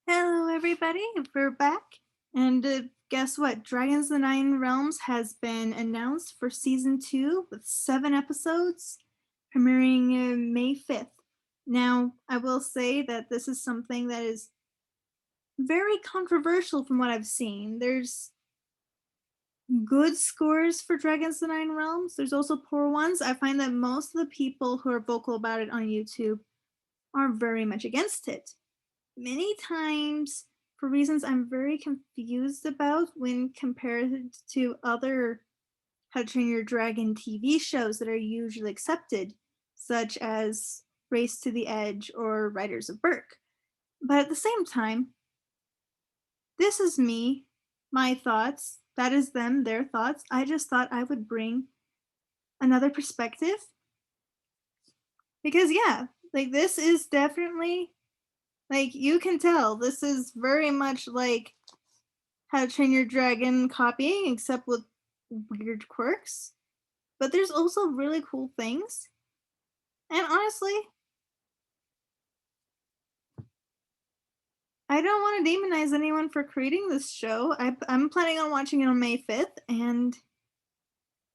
Hello, everybody. We're back. And guess what? Dragons of the Nine Realms has been announced for season two with 7 episodes premiering May 5th. Now, I will say that this is something that is very controversial from what I've seen. There's good scores for Dragons of the Nine Realms, there's also poor ones. I find that most of the people who are vocal about it on YouTube are very much against it. Many times for reasons I'm very confused about when compared to other How to Train Your Dragon TV shows that are usually accepted, such as Race to the Edge or Riders of Berk. But at the same time, this is me, my thoughts, that is them, their thoughts. I just thought I would bring another perspective because, yeah, like this is definitely, like, you can tell this is very much like How to Train Your Dragon copying, except with weird quirks. But there's also really cool things. And honestly, I don't want to demonize anyone for creating this show. I'm planning on watching it on May 5th and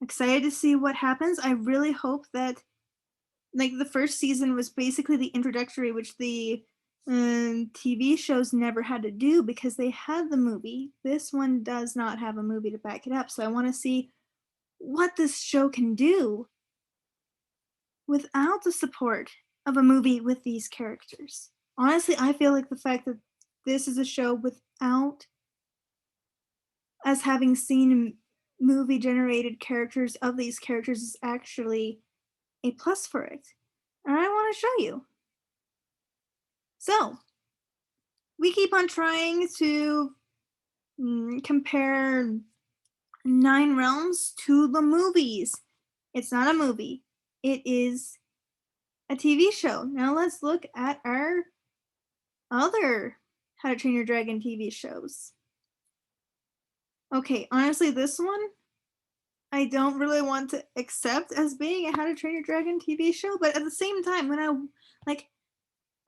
excited to see what happens. I really hope that, like, the first season was basically the introductory, which the TV shows never had to do because they had the movie. This one does not have a movie to back it up. So I want to see what this show can do without the support of a movie with these characters. Honestly, I feel like the fact that this is a show without us having seen movie generated characters of these characters is actually a plus for it. And I want to show you. So, we keep on trying to compare Nine Realms to the movies. It's not a movie, it is a TV show. Now let's look at our other How to Train Your Dragon TV shows. Okay, honestly, this one I don't really want to accept as being a How to Train Your Dragon TV show, but at the same time, when like,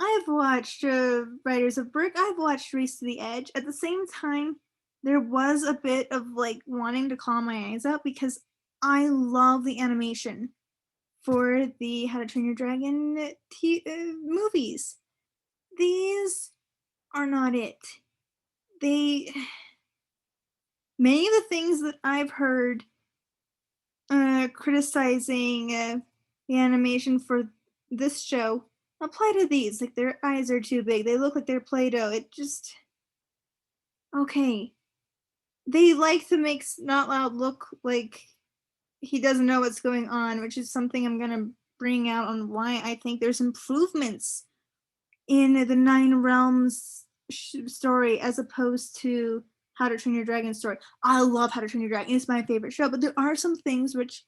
I've watched Riders of Berk, I've watched Race to the Edge. At the same time, there was a bit of like wanting to calm my eyes out because I love the animation for the How to Train Your Dragon movies. These are not it. They Many of the things that I've heard criticizing the animation for this show apply to these. Like, their eyes are too big. They look like they're Play-Doh. It just okay. They like to make Not Loud look like he doesn't know what's going on, which is something I'm gonna bring out on why I think there's improvements in the Nine Realms story as opposed to How to Train Your Dragon story. I love How to Train Your Dragon. It's my favorite show, but there are some things which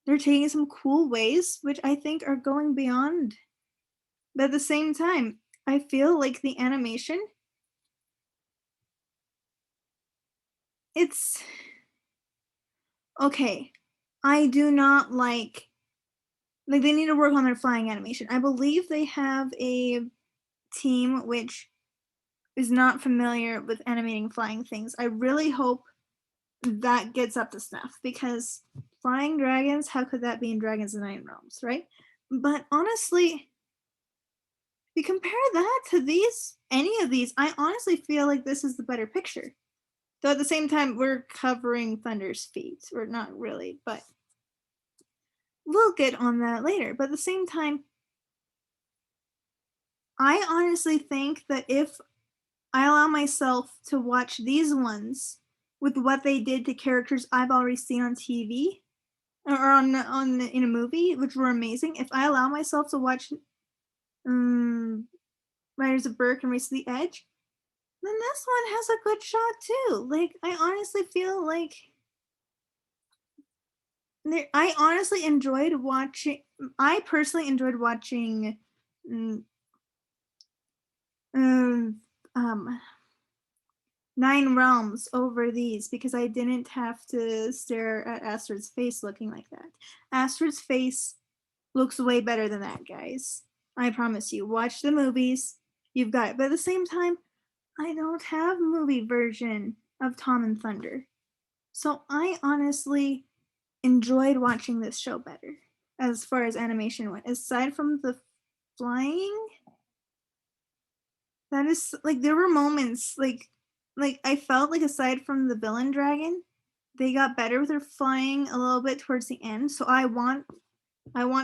they're taking some cool ways, which I think are going beyond. But at the same time, I feel like the animation, it's okay. I do not like they need to work on their flying animation. I believe they have a team which is not familiar with animating flying things. I really hope that gets up to snuff because flying dragons, how could that be in Dragons of the Nine Realms, right? But honestly, if you compare that to any of these, I honestly feel like this is the better picture. Though at the same time, we're covering Thunder's feet. We're not really, but we'll get on that later. But at the same time, I honestly think that if I allow myself to watch these ones with what they did to characters I've already seen on TV or on in a movie, which were amazing. If I allow myself to watch um, Riders of Berk and Race to the Edge, then this one has a good shot too. Like, I honestly feel like I honestly enjoyed watching. I personally enjoyed watching mm, um, um, Nine Realms over these because I didn't have to stare at Astrid's face looking like that. Astrid's face looks way better than that, guys. I promise you. Watch the movies. You've got it. But at the same time, I don't have movie version of Tom and Thunder. So I honestly enjoyed watching this show better as far as animation went. Aside from the flying, that is like there were moments like I felt like aside from the villain dragon, they got better with their flying a little bit towards the end. So I want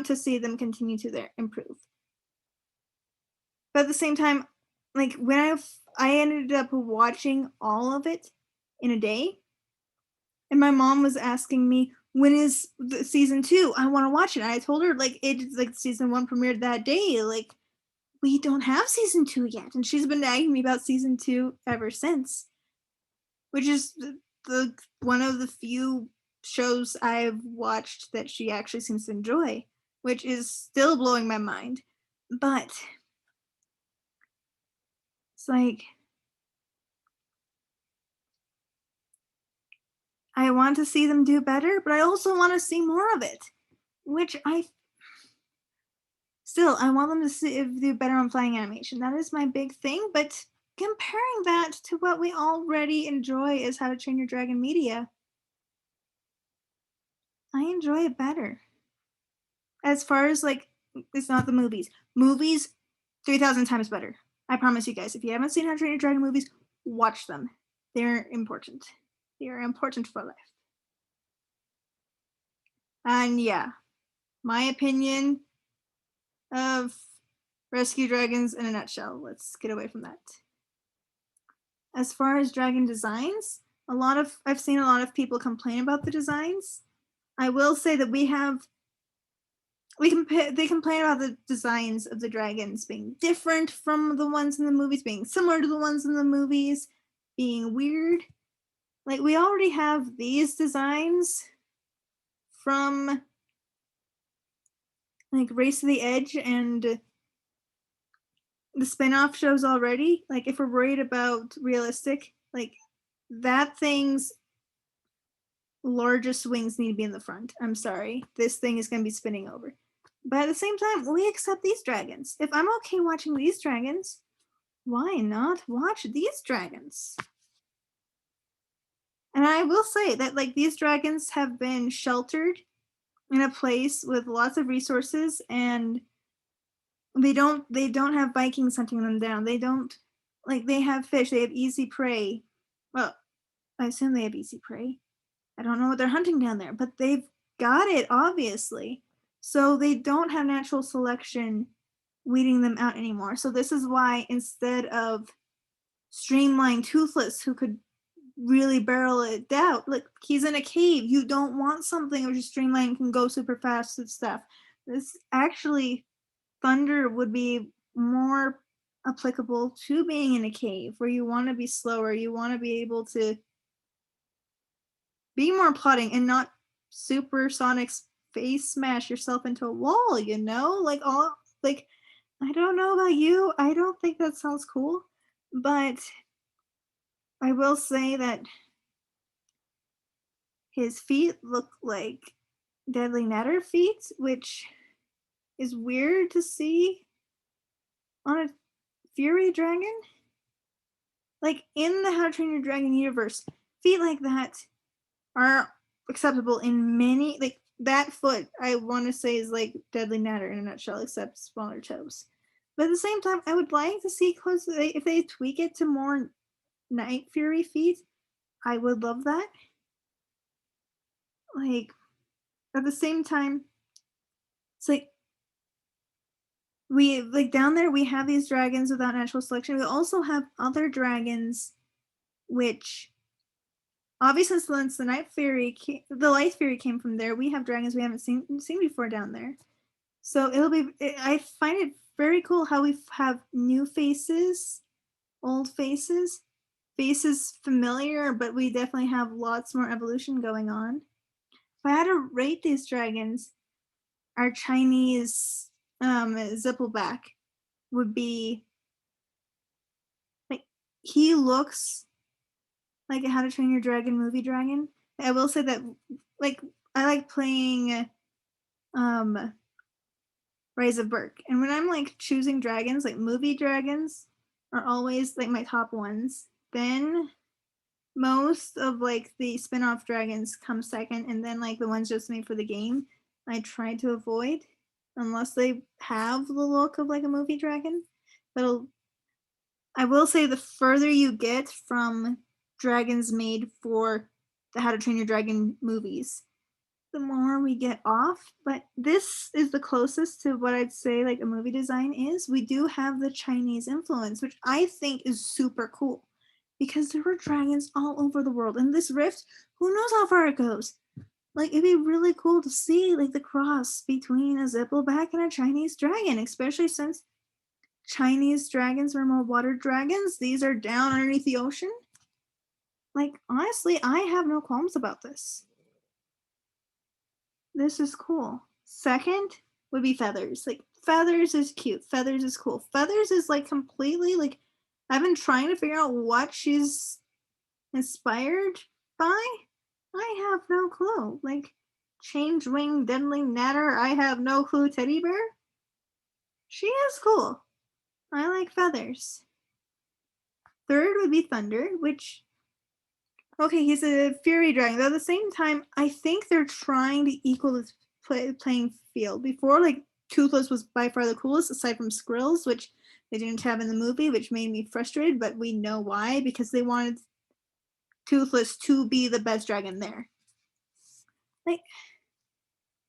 to see them continue to their improve. But at the same time, like when I ended up watching all of it in a day, and my mom was asking me, "When is the season 2? I wanna watch it." And I told her, like, it's like season 1 premiered that day, like, "We don't have season 2 yet," and she's been nagging me about season 2 ever since, which is the one of the few shows I've watched that she actually seems to enjoy, which is still blowing my mind. But it's like, I want to see them do better, but I also wanna see more of it, which I want them to do better on flying animation. That is my big thing, but comparing that to what we already enjoy as How to Train Your Dragon media, I enjoy it better. As far as like, it's not the movies. Movies, 3,000 times better. I promise you guys, if you haven't seen How to Train Your Dragon movies, watch them. They're important. They are important for life. And yeah, my opinion of Rescue Dragons in a nutshell. Let's get away from that. As far as dragon designs, I've seen a lot of people complain about the designs. I will say that they complain about the designs of the dragons being different from the ones in the movies, being similar to the ones in the movies, being weird. Like we already have these designs from like Race to the Edge and the spin-off shows already. Like if we're worried about realistic, like that thing's largest wings need to be in the front. I'm sorry. This thing is going to be spinning over. But at the same time, we accept these dragons. If I'm okay watching these dragons, why not watch these dragons? And I will say that like these dragons have been sheltered in a place with lots of resources and they don't have Vikings hunting them down. They don't like they have fish, they have easy prey. Well, I assume they have easy prey. I don't know what they're hunting down there, but they've got it obviously. So they don't have natural selection weeding them out anymore. So this is why instead of Streamline Toothless, who could really barrel it down, like he's in a cave. You don't want something which is Streamline can go super fast and stuff. This actually Thunder would be more applicable to being in a cave where you want to be slower, you want to be able to be more plotting and not supersonic face smash yourself into a wall, you know? Like all like I don't know about you. I don't think that sounds cool, but I will say that his feet look like Deadly Netter feet, which is weird to see on a Fury dragon. Like in the How to Train Your Dragon universe, feet like that are acceptable in many like that foot I want to say is like Deadly Natter in a nutshell, except smaller toes. But at the same time, I would like to see close if they tweak it to more Night Fury feet. I would love that. Like at the same time, it's like we like down there we have these dragons without natural selection. We also have other dragons which obviously since the the Light Fury came from there, we have dragons we haven't seen before down there. So I find it very cool how we have new faces, old faces, faces familiar, but we definitely have lots more evolution going on. If I had to rate these dragons, our Chinese Zippleback would be like he looks like a How to Train Your Dragon movie dragon. I will say that like I like playing Rise of Berk. And when I'm like choosing dragons, like movie dragons, are always like my top ones. Then most of like the spin-off dragons come second, and then like the ones just made for the game I try to avoid unless they have the look of like a movie dragon. But I will say the further you get from dragons made for the How to Train Your Dragon movies, the more we get off. But this is the closest to what I'd say like a movie design is. We do have the Chinese influence, which I think is super cool because there were dragons all over the world. And this rift, who knows how far it goes? Like it'd be really cool to see like the cross between a Zippleback and a Chinese dragon, especially since Chinese dragons were more water dragons. These are down underneath the ocean. Like honestly, I have no qualms about this. This is cool. Second would be Feathers. Like Feathers is cute. Feathers is cool. Feathers is like completely like I've been trying to figure out what she's inspired by. I have no clue. Like Change Wing Deadling Natter, I have no clue teddy bear. She is cool. I like Feathers. Third would be Thunder, which okay, he's a fury dragon. But at the same time, I think they're trying to equal the playing field. Before, like Toothless was by far the coolest, aside from Skrills, which they didn't have in the movie, which made me frustrated. But we know why, because they wanted Toothless to be the best dragon there. Like,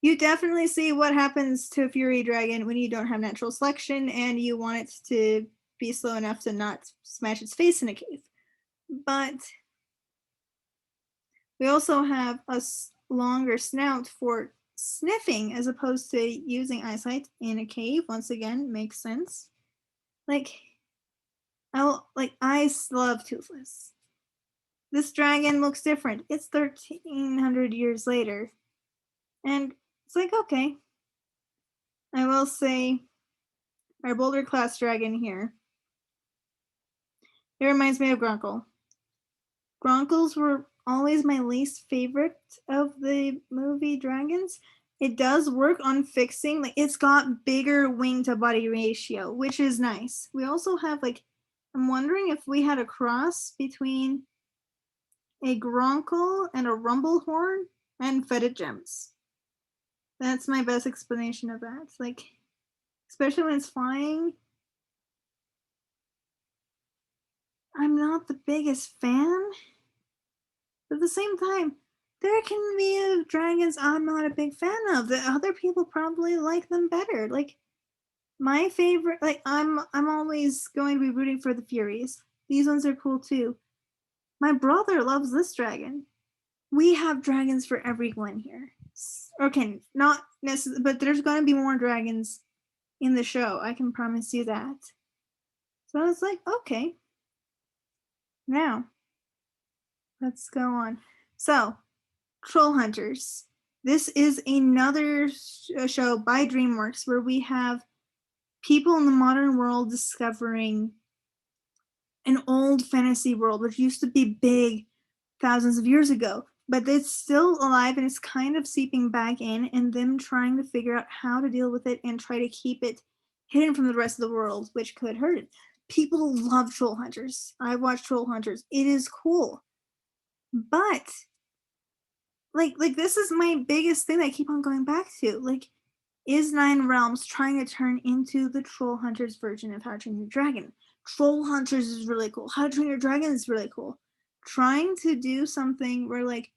you definitely see what happens to a fury dragon when you don't have natural selection and you want it to be slow enough to not smash its face in a cave. But we also have a longer snout for sniffing as opposed to using eyesight in a cave. Once again, makes sense. Like, I love Toothless. This dragon looks different. It's 1,300 years later. And it's like, okay. I will say, our Boulder class dragon here. It reminds me of Grunkle. Grunkles were always my least favorite of the movie dragons. It does work on fixing, like it's got bigger wing to body ratio, which is nice. We also have like, I'm wondering if we had a cross between a Gronkle and a Rumblehorn and Fetid Gems. That's my best explanation of that. Like, especially when it's flying. I'm not the biggest fan. But at the same time, there can be dragons I'm not a big fan of that other people probably like them better. Like my favorite, like I'm always going to be rooting for the Furies. These ones are cool too. My brother loves this dragon. We have dragons for everyone here. Okay, not necessarily, but there's going to be more dragons in the show. I can promise you that. So I was like, okay. Now, let's go on. So, Troll Hunters. This is another show by DreamWorks where we have people in the modern world discovering an old fantasy world, which used to be big thousands of years ago, but it's still alive and it's kind of seeping back in, and them trying to figure out how to deal with it and try to keep it hidden from the rest of the world, which could hurt it. People love Troll Hunters. I watch Troll Hunters. It is cool. But like this is my biggest thing that I keep on going back to. Like, is Nine Realms trying to turn into the Troll Hunters version of How to Train Your Dragon? Troll Hunters is really cool. How to Train Your Dragon is really cool. Trying to do something where like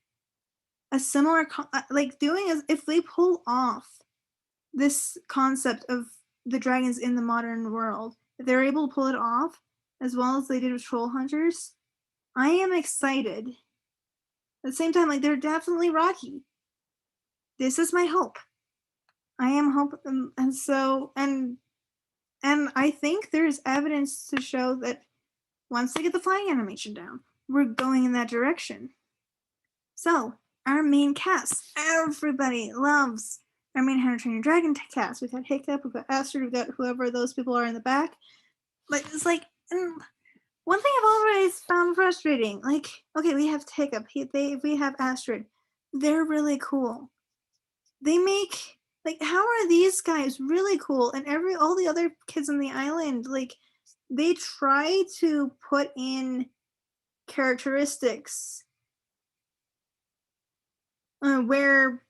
a similar like doing as if they pull off this concept of the dragons in the modern world, if they're able to pull it off as well as they did with Troll Hunters, I am excited. At the same time, like they're definitely rocky. This is my hope. I am hoping, and so and I think there's evidence to show that once they get the flying animation down, we're going in that direction. So our main cast, everybody loves our main How to Train Your Dragon cast. We've got Hiccup, we've got Astrid, we've got whoever those people are in the back. But it's like, one thing I've always found frustrating, like, okay, we have Hiccup, we have Astrid, they're really cool. They make, like, how are these guys really cool and all the other kids on the island, like, they try to put in characteristics where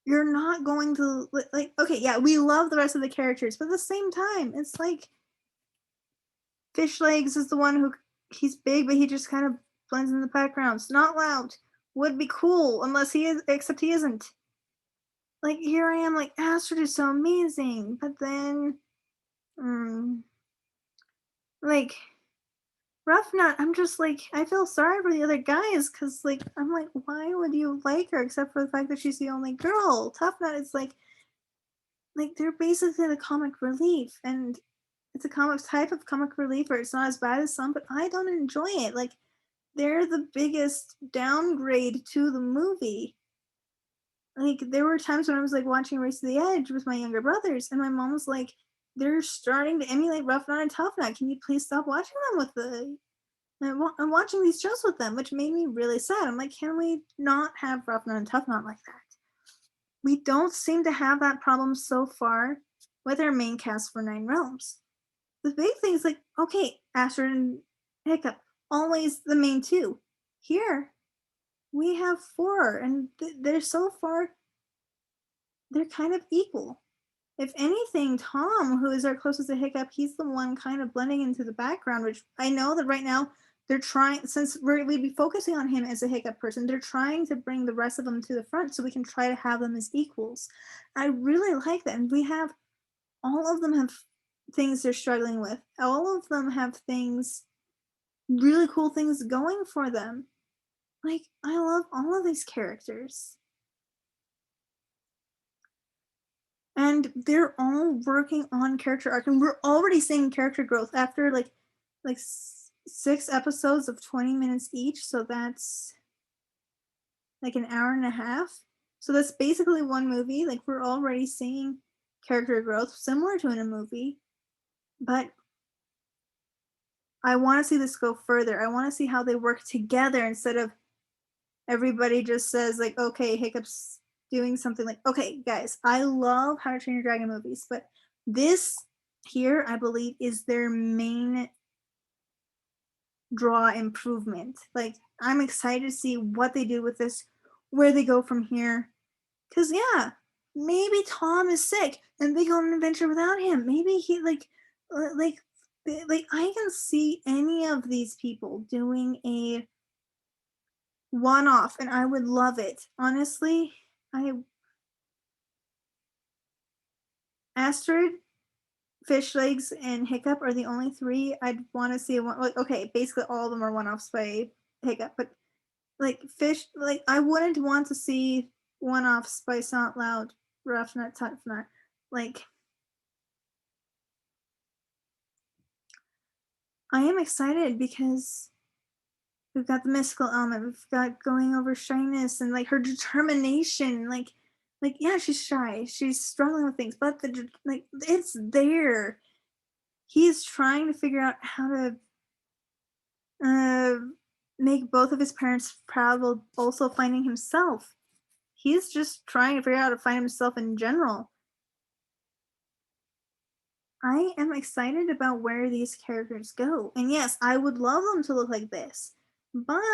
you're not going to like okay, yeah, we love the rest of the characters, but at the same time, it's like Fish Legs is the one who he's big, but he just kind of blends in the background. It's not loud. Would be cool unless he is, except he isn't. Like here I am, like Astrid is so amazing, but then, mm, like Rough Nut, I'm just like I feel sorry for the other guys because like I'm like, why would you like her except for the fact that she's the only girl? Tough Nut is like they're basically the comic relief, and it's a comic type of comic relief where it's not as bad as some, but I don't enjoy it. Like they're the biggest downgrade to the movie. Like there were times when I was like watching Race to the Edge with my younger brothers, and my mom was like, "They're starting to emulate Rough Nut and Tough Nut. Can you please stop watching them with the?" I'm watching these shows with them, which made me really sad. I'm like, can we not have Rough Nut and Tough Nut like that? We don't seem to have that problem so far with our main cast for Nine Realms. The big thing is like, okay, Astrid and Hiccup, always the main two. Here, we have four, and they're so far, they're kind of equal. If anything, Tom, who is our closest to Hiccup, he's the one kind of blending into the background, which I know that right now they're trying, since we'd be focusing on him as a Hiccup person, they're trying to bring the rest of them to the front so we can try to have them as equals. I really like that. And we have, all of them have things they're struggling with. All of them have things, really cool things going for them. Like, I love all of these characters. And they're all working on character arc, and we're already seeing character growth after like 6 episodes of 20 minutes each, so that's like an hour and a half. So that's basically one movie. Like we're already seeing character growth similar to in a movie, but I want to see this go further. I want to see how they work together instead of everybody just says like, okay, Hiccup's doing something. Like, okay, guys, I love How to Train Your Dragon movies, but this here, I believe, is their main draw improvement. Like, I'm excited to see what they do with this, where they go from here. Cause yeah, maybe Tom is sick and they go on an adventure without him. Maybe he like I can see any of these people doing a one off and I would love it. Honestly, I Astrid, Fish Legs, and Hiccup are the only three I'd want to see one. Like, okay, basically all of them are one offs by Hiccup, but like Fish, like I wouldn't want to see one offs by Not Loud, Rough Nut, Tough Nut. Like, I am excited because we've got the mystical element, we've got going over shyness and like her determination, like yeah, she's shy, she's struggling with things, but like it's there. He's trying to figure out how to uh, make both of his parents proud while also finding himself. He's just trying to figure out how to find himself in general. I am excited about where these characters go. And yes, I would love them to look like this. But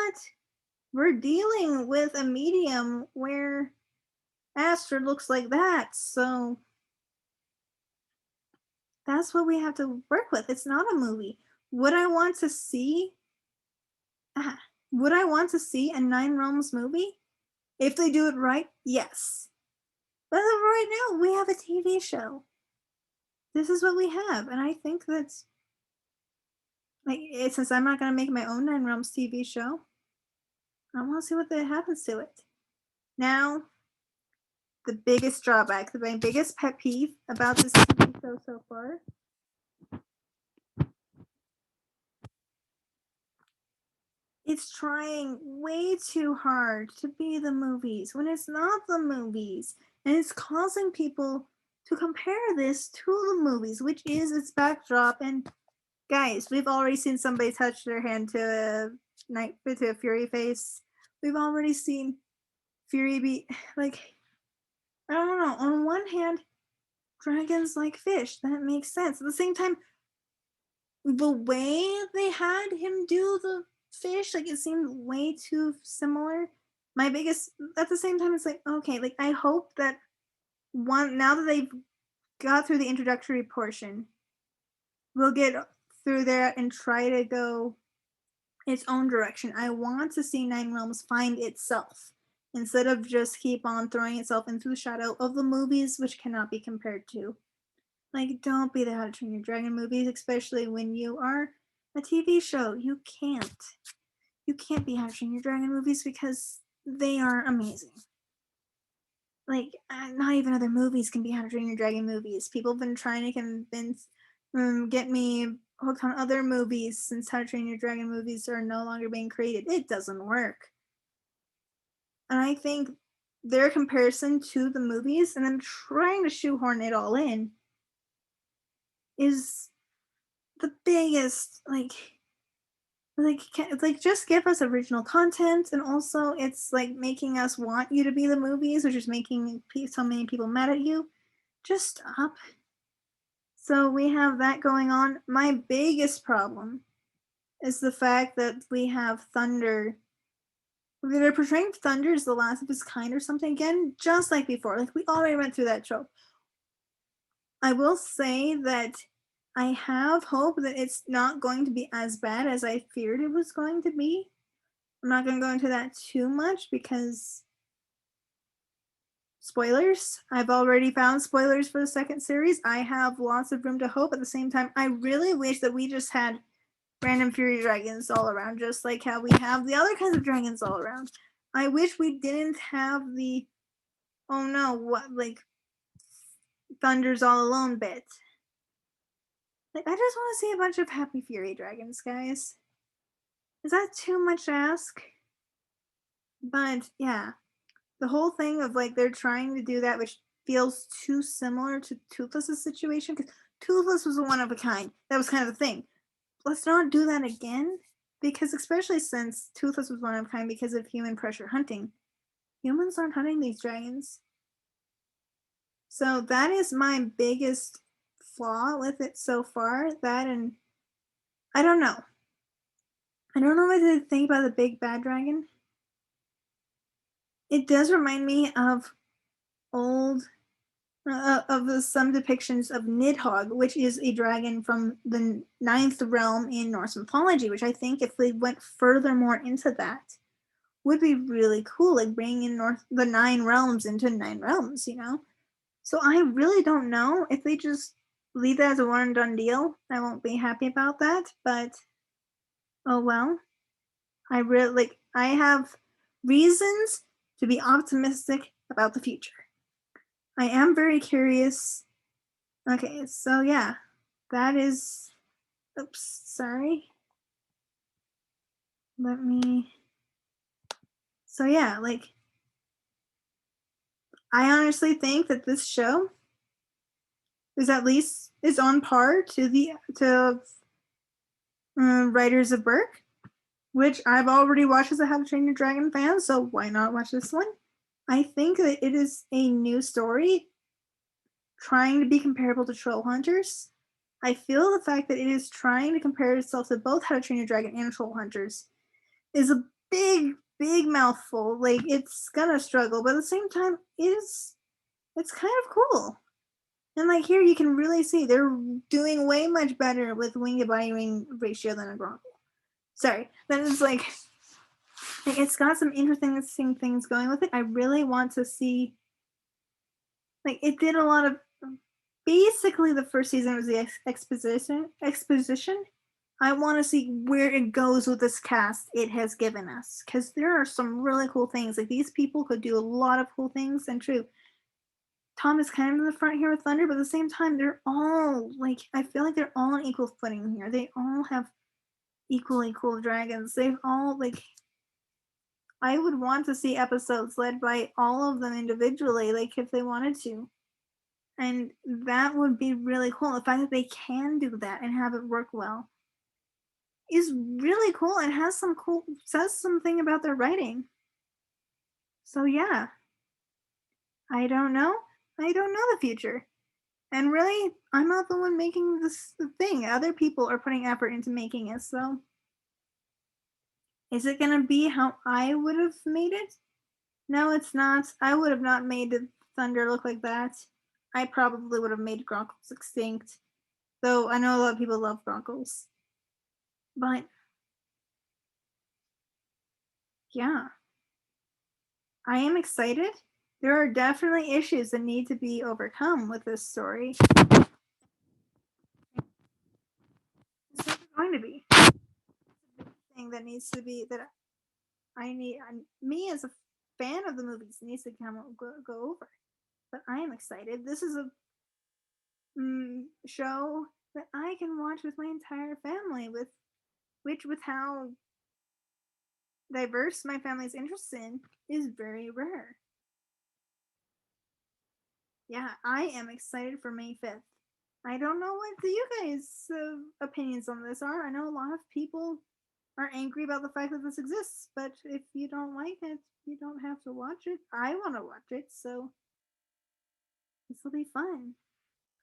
we're dealing with a medium where Astrid looks like that. So that's what we have to work with. It's not a movie. Would I want to see ah, would I want to see a Nine Realms movie? If they do it right, yes. But right now we have a TV show. This is what we have, and I think that's like since I'm not gonna make my own Nine Realms TV show, I want to see what that happens to it. Now, the biggest drawback, my biggest pet peeve about this TV show so far. It's trying way too hard to be the movies when it's not the movies. And it's causing people to compare this to the movies, which is its backdrop. And guys, we've already seen somebody touch their hand to a Fury face. We've already seen Fury be like, I don't know. On one hand, dragons like fish. That makes sense. At the same time, the way they had him do the fish, like, it seemed way too similar. My biggest At the same time, it's like, okay, like, I hope that one now that they've got through the introductory portion, we'll get through there and try to go its own direction. I want to see Nine Realms find itself instead of just keep on throwing itself into the shadow of the movies, which cannot be compared to. Like, don't be the How to Train Your Dragon movies, especially when you are a TV show. You can't. You can't be How to Train Your Dragon movies because they are amazing. Like, not even other movies can be How to Train Your Dragon movies. People have been trying to get me hooked on other movies since How to Train Your Dragon movies are no longer being created. It doesn't work. And I think their comparison to the movies and then trying to shoehorn it all in is the biggest, just give us original content, and also it's like making us want you to be the movies, which is making so many people mad at you. Just stop. So we have that going on. My biggest problem is the fact that we have Thunder. They're portraying Thunder as the last of his kind or something again, just like before. Like, we already went through that trope. I will say that I have hope that it's not going to be as bad as I feared it was going to be. I'm not going to go into that too much because spoilers. I've already found spoilers for the second series. I have lots of room to hope. At the same time, I really wish that we just had random fury dragons all around, just like how we have the other kinds of dragons all around. I wish we didn't have the oh no, what, like, Thunder's all alone bit. Like, I just want to see a bunch of happy fury dragons, guys. Is that too much to ask? But yeah, the whole thing of like they're trying to do that, which feels too similar to Toothless's situation, because Toothless was a one of a kind. That was kind of the thing. Let's not do that again, because especially since Toothless was one of a kind because of human pressure hunting, humans aren't hunting these dragons. So that is my biggest flaw with it so far. That, and I don't know. I don't know what to think about the big bad dragon. It does remind me of old some depictions of Nidhogg, which is a dragon from the ninth realm in Norse mythology, which I think if they went further more into that would be really cool, like bringing in the nine realms into nine realms, you know? So I really don't know if they just leave that as a one and done deal. I won't be happy about that, but oh well. I have reasons to be optimistic about the future. I am very curious. Okay, so yeah, that is. Oops, sorry. Let me. So yeah, like, I honestly think that this show is on par to the to Writers of Berk, which I've already watched as a How to Train Your Dragon fan. So why not watch this one? I think that it is a new story trying to be comparable to Troll Hunters. I feel the fact that it is trying to compare itself to both How to Train Your Dragon and Troll Hunters is a big, big mouthful. Like, it's gonna struggle, but at the same time, it's kind of cool. And like here, you can really see they're doing way much better with wing to body wing ratio than a Gronkle. Sorry, that is like it's got some interesting things going with it. I really want to see. Like, it did a lot of basically the first season was the exposition. I want to see where it goes with this cast it has given us, because there are some really cool things. Like, these people could do a lot of cool things. And true, Tom is kind of in the front here with Thunder, but at the same time, they're all like, I feel like they're all on equal footing here. They all have equally cool dragons. They've all like, I would want to see episodes led by all of them individually, like if they wanted to. And that would be really cool. The fact that they can do that and have it work well is really cool and says something about their writing. So yeah. I don't know. I don't know the future. And really, I'm not the one making this thing. Other people are putting effort into making it. So, is it gonna be how I would have made it? No, it's not. I would have not made the thunder look like that. I probably would have made Gronkles extinct. Though I know a lot of people love Gronkles. But yeah, I am excited. There are definitely issues that need to be overcome with this story. There's going to be thing that needs to be that I need. Me as a fan of the movies needs to go over. But I am excited. This is a show that I can watch with my entire family. With how diverse my family's interests in is very rare. Yeah, I am excited for May 5th. I don't know what the you guys' opinions on this are. I know a lot of people are angry about the fact that this exists, but if you don't like it, you don't have to watch it. I want to watch it, so this will be fun.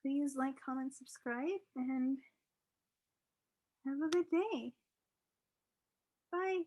Please like, comment, subscribe, and have a good day. Bye.